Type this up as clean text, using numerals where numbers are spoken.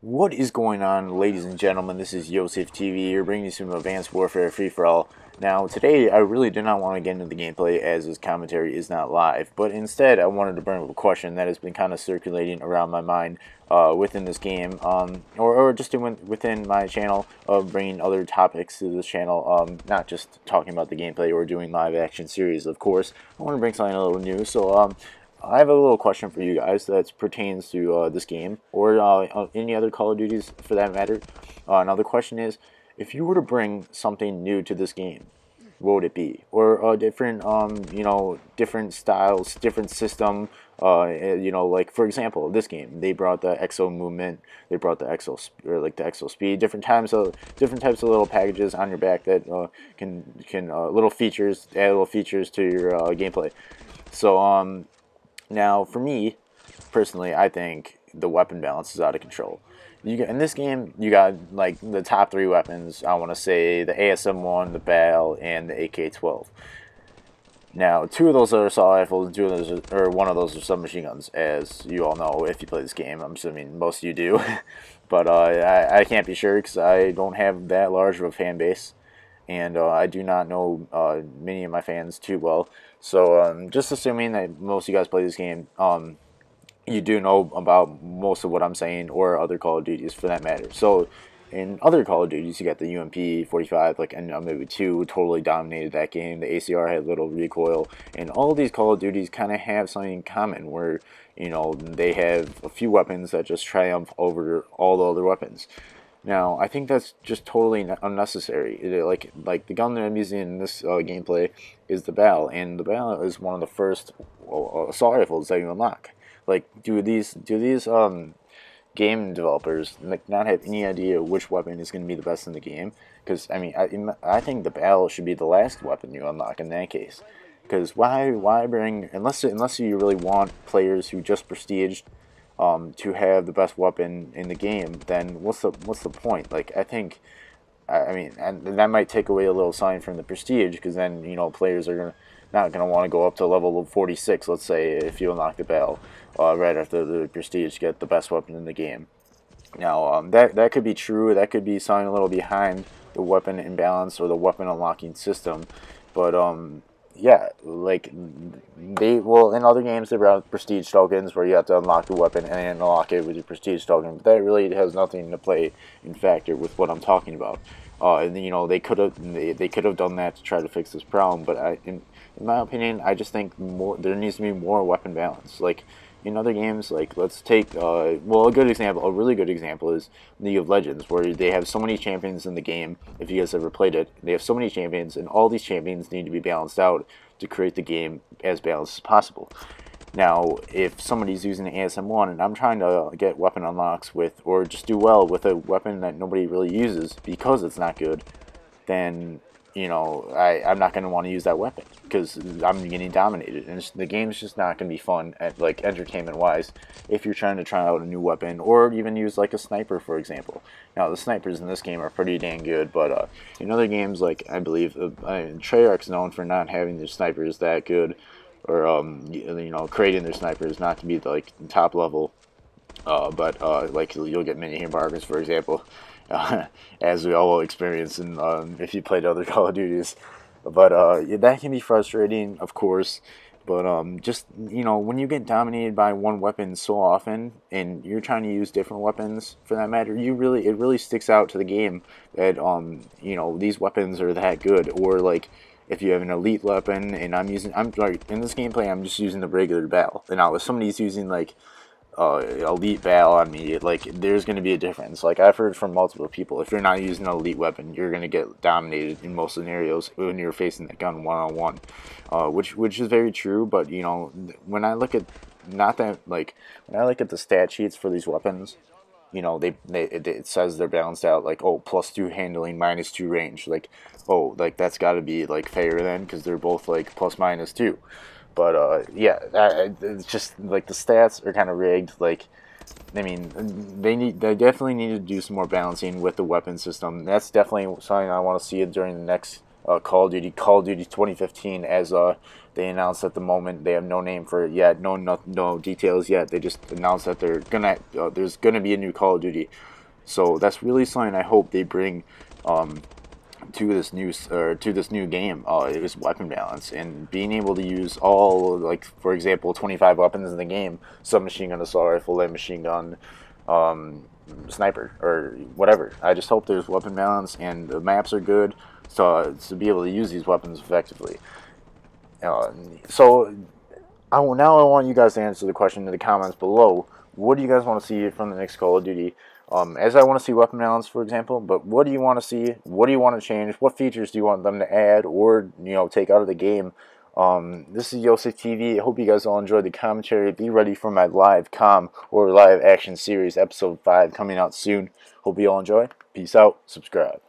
What is going on, ladies and gentlemen? This is Yosef TV. You're bringing you some Advanced Warfare free-for-all. Now, today, I really did not want to get into the gameplay as this commentary is not live, but instead, I wanted to bring up a question that has been kind of circulating around my mind within this game, or just within my channel, of bringing other topics to this channel, not just talking about the gameplay or doing live-action series, of course. I want to bring something a little new, so I have a little question for you guys that pertains to this game, or any other Call of Duties for that matter. Now the question is, if you were to bring something new to this game, what would it be? Or a different, different styles, different system. Like for example, this game they brought the exo movement, they brought the exo the exo speed, different types of little packages on your back that can little features, add little features to your gameplay. So now, for me, personally, I think the weapon balance is out of control. In this game, you got like the top 3 weapons. I want to say the ASM-1, the BAL, and the AK-12. Now, 2 of those are assault rifles, and 2 of those are, one of those are submachine guns, as you all know if you play this game. I'm assuming most of you do, but I can't be sure because I don't have that large of a fan base, and I do not know many of my fans too well. So just assuming that most of you guys play this game, you do know about most of what I'm saying, or other Call of Duties for that matter. So in other Call of Duties, you got the UMP-45, like maybe 2 totally dominated that game. The ACR had little recoil, and all of these Call of Duties kind of have something in common where, they have a few weapons that just triumph over all the other weapons. Now, I think that's just totally unnecessary. Like the gun that I'm using in this gameplay is the BAL, and the BAL is one of the first assault rifles that you unlock. Like, do these game developers not have any idea which weapon is going to be the best in the game? Because I mean, I think the BAL should be the last weapon you unlock in that case. Because why bring, unless you really want players who just prestiged to have the best weapon in the game, then what's the point? Like, I think, I mean, and that might take away a little sign from the prestige, because then players are not gonna want to go up to level of 46. Let's say if you unlock the BAL right after the prestige to get the best weapon in the game. Now that could be true. That could be something a little behind the weapon imbalance or the weapon unlocking system, but yeah, like in other games they brought prestige tokens where you have to unlock the weapon and then unlock it with your prestige token, but that really has nothing to play in factor with what I'm talking about. And they could have done that to try to fix this problem, but in my opinion, I just think there needs to be more weapon balance. Like in other games, like let's take a really good example is League of Legends, where they have so many champions in the game. If you guys ever played it, they have so many champions, and all these champions need to be balanced out to create the game as balanced as possible. Now, if somebody's using an ASM-1 and I'm trying to get weapon unlocks with, or just do well with a weapon that nobody really uses because it's not good, then I'm not going to want to use that weapon because I'm getting dominated, and the game's just not going to be fun at like entertainment-wise if you're trying to try out a new weapon, or even use like a sniper, for example. Now the snipers in this game are pretty dang good, but in other games, like I believe Treyarch's known for not having their snipers that good, or creating their snipers not to be like top level. But like you'll get mini embargoes, for example, as we all will experience in, if you played other Call of Duties. But that can be frustrating, of course. But just when you get dominated by one weapon so often, and you're trying to use different weapons for that matter, it really sticks out to the game that these weapons are that good. Or like if you have an elite weapon, and I'm like in this gameplay, I'm just using the regular BAL, and now if somebody's using like elite BAL on me, like there's going to be a difference. Like I've heard from multiple people, if you're not using an elite weapon, you're going to get dominated in most scenarios when you're facing that gun one-on-one, which is very true. But when I look at when I look at the stat sheets for these weapons, it says they're balanced out, like, oh, +2 handling, -2 range, like, oh, like that's got to be like fair then, because they're both like +/-2. But yeah, it's just like the stats are kind of rigged. Like, I mean, they definitely need to do some more balancing with the weapon system. That's definitely something I want to see during the next Call of Duty 2015, as they announced at the moment they have no name for it yet, no details yet. They just announced that there's gonna be a new Call of Duty. So that's really something I hope they bring to this new game is weapon balance and being able to use all, like, for example, 25 weapons in the game: submachine gun, assault rifle, light machine gun, sniper, or whatever. I just hope there's weapon balance and the maps are good, so to be able to use these weapons effectively. So now I want you guys to answer the question in the comments below. What do you guys want to see from the next Call of Duty? As I want to see weapon balance, for example, but what do you want to see? What do you want to change? What features do you want them to add or, take out of the game? This is Yosef TV. I hope you guys all enjoyed the commentary. Be ready for my live live action series episode 5 coming out soon. Hope you all enjoy. Peace out. Subscribe.